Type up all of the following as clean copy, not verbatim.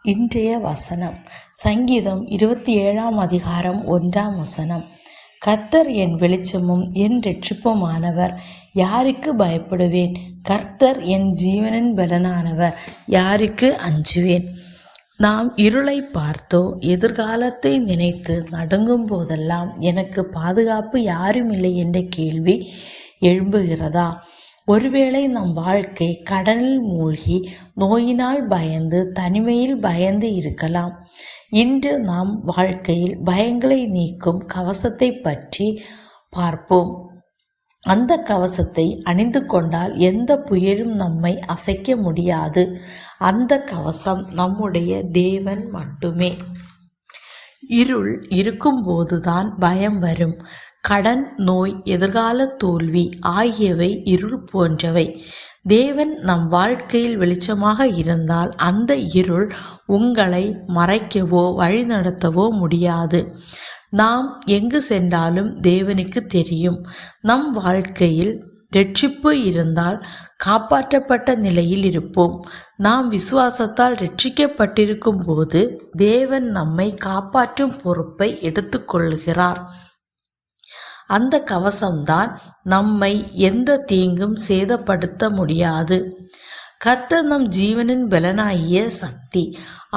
இன்றைய வசனம் சங்கீதம் 27 அதிகாரம் 1 கர்த்தர் என் வெளிச்சமும் என் இரட்சிப்புமானவர், யாருக்கு பயப்படுவேன்? கர்த்தர் என் ஜீவனின் பலனானவர், யாருக்கு அஞ்சுவேன்? நாம் இருளை பார்த்தோ எதிர்காலத்தை நினைத்து நடுங்கும் போதெல்லாம் எனக்கு பாதுகாப்பு யாரும் இல்லை என்ற கேள்வி எழும்புகிறதா? ஒருவேளை நம் வாழ்க்கை கடலில் மூழ்கி நோயினால் பயந்து தனிமையில் பயந்து இருக்கலாம். இன்று நாம் வாழ்க்கையில் பயங்களை நீக்கும் கவசத்தை பற்றி பார்ப்போம். அந்த கவசத்தை அணிந்து கொண்டால் எந்த புயலும் நம்மை அசைக்க முடியாது. அந்த கவசம் நம்முடைய தேவன் மட்டுமே. இருள் இருக்கும்போதுதான் பயம் வரும். கடன், நோய், எதிர்கால தோல்வி ஆகியவை இருள் போன்றவை. தேவன் நம் வாழ்க்கையில் வெளிச்சமாக இருந்தால் அந்த இருள் உங்களை மறைக்கவோ வழிநடத்தவோ முடியாது. நாம் எங்கு சென்றாலும் தேவனுக்கு தெரியும். நம் வாழ்க்கையில் இரட்சிப்பு இருந்தால் காப்பாற்றப்பட்ட நிலையில் இருப்போம். நாம் விசுவாசத்தால் இரட்சிக்கப்பட்டிருக்கும் போது தேவன் நம்மை காப்பாற்றும் பொறுப்பை எடுத்துக்கொள்கிறார். அந்த கவசம்தான் நம்மை எந்த தீங்கும் சேதப்படுத்த முடியாது. கர்த்தர் நம் ஜீவனின் பலனாகிய சக்தி.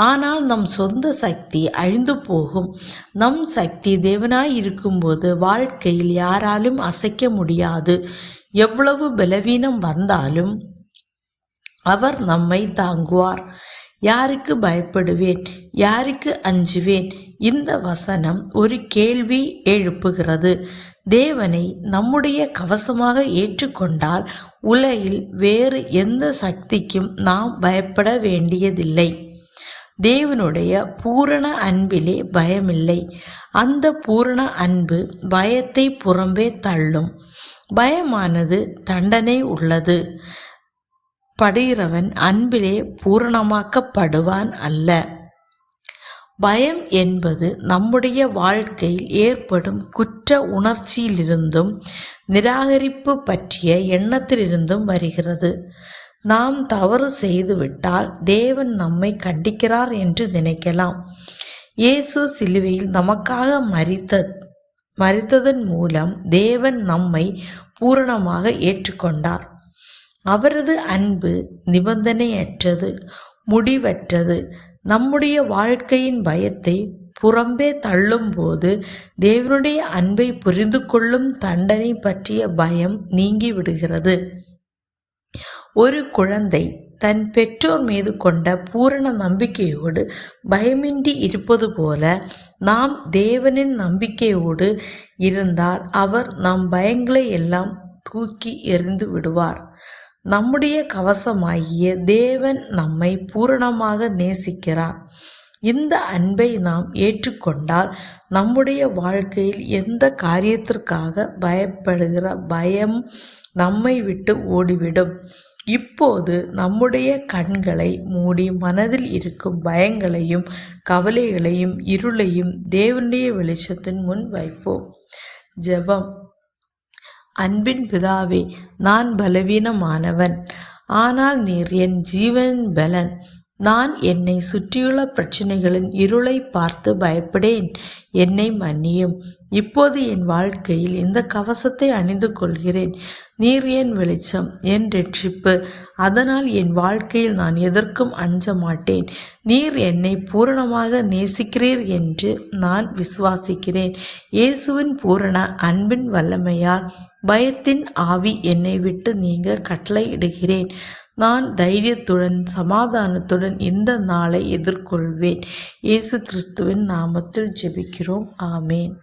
ஆனால் நம் சொந்த சக்தி அழிந்து போகும். நம் சக்தி தேவனாய் இருக்கும்போது வாழ்க்கையில் யாராலும் அசைக்க முடியாது. எவ்வளவு பலவீனம் வந்தாலும் அவர் நம்மை தாங்குவார். யாருக்கு பயப்படுவேன்? யாருக்கு அஞ்சுவேன்? இந்த வசனம் ஒரு கேள்வி எழுப்புகிறது. தேவனை நம்முடைய கவசமாக ஏற்றுக்கொண்டால் உலகில் வேறு எந்த சக்திக்கும் நாம் பயப்பட வேண்டியதில்லை. தேவனுடைய பூரண அன்பிலே பயமில்லை. அந்த பூரண அன்பு பயத்தை புறம்பே தள்ளும். பயமானது தண்டனை உள்ளது. படுகிறவன் அன்பிலே பூரணமாக்கப்படுவான் அல்ல. பயம் என்பது நம்முடைய வாழ்க்கையில் ஏற்படும் குற்ற உணர்ச்சியிலிருந்தும் நிராகரிப்பு பற்றிய எண்ணத்திலிருந்தும் வருகிறது. நாம் தவறு செய்துவிட்டால் தேவன் நம்மை கண்டிக்கிறார் என்று நினைக்கலாம். இயேசு சிலுவையில் நமக்காக மரித்ததன் மூலம் தேவன் நம்மை பூரணமாக ஏற்றுக்கொண்டார். அவரது அன்பு நிபந்தனையற்றது, முடிவற்றது. நம்முடைய வாழ்க்கையின் பயத்தை புறம்பே தள்ளும்போது தேவனுடைய அன்பை புரிந்து கொள்ளும் தண்டனை பற்றிய பயம் நீங்கிவிடுகிறது. ஒரு குழந்தை தன் பெற்றோர் மீது கொண்ட பூரண நம்பிக்கையோடு பயமின்றி இருப்பது போல நாம் தேவனின் நம்பிக்கையோடு இருந்தால் அவர் நம் பயங்களை எல்லாம் தூக்கி எறிந்து விடுவார். நம்முடைய கவசமாகிய தேவன் நம்மை பூரணமாக நேசிக்கிறார். இந்த அன்பை நாம் ஏற்றுக்கொண்டால் நம்முடைய வாழ்க்கையில் எந்த காரியத்திற்காக பயப்படுகிற பயம் நம்மை விட்டு ஓடிவிடும். இப்போது நம்முடைய கண்களை மூடி மனதில் இருக்கும் பயங்களையும் கவலைகளையும் இருளையும் தேவனுடைய வெளிச்சத்தின் முன் வைப்போம். ஜெபம். அன்பின் பிதாவே, நான் பலவீனமானவன், ஆனால் நீர் என் ஜீவனின் பலன். நான் என்னை சுற்றியுள்ள பிரச்சனைகளின் இருளை பார்த்து பயப்படேன். என்னை மன்னியும். இப்போது என் வாழ்க்கையில் இந்த கவசத்தை அணிந்து கொள்கிறேன். நீர் என் வெளிச்சம், என் இரட்சிப்பு. அதனால் என் வாழ்க்கையில் நான் எதற்கும் அஞ்ச மாட்டேன். நீர் என்னை பூரணமாக நேசிக்கிறீர் என்று நான் விசுவாசிக்கிறேன். இயேசுவின் பூரண அன்பின் வல்லமையால் பயத்தின் ஆவி என்னை விட்டு நீங்க கட்டளையிடுகிறேன். நான் தைரியத்துடன் சமாதானத்துடன் இந்த நாளை எதிர்கொள்வேன். இயேசு கிறிஸ்துவின் நாமத்தில் ஜெபிக்கிறோம். ஆமேன்.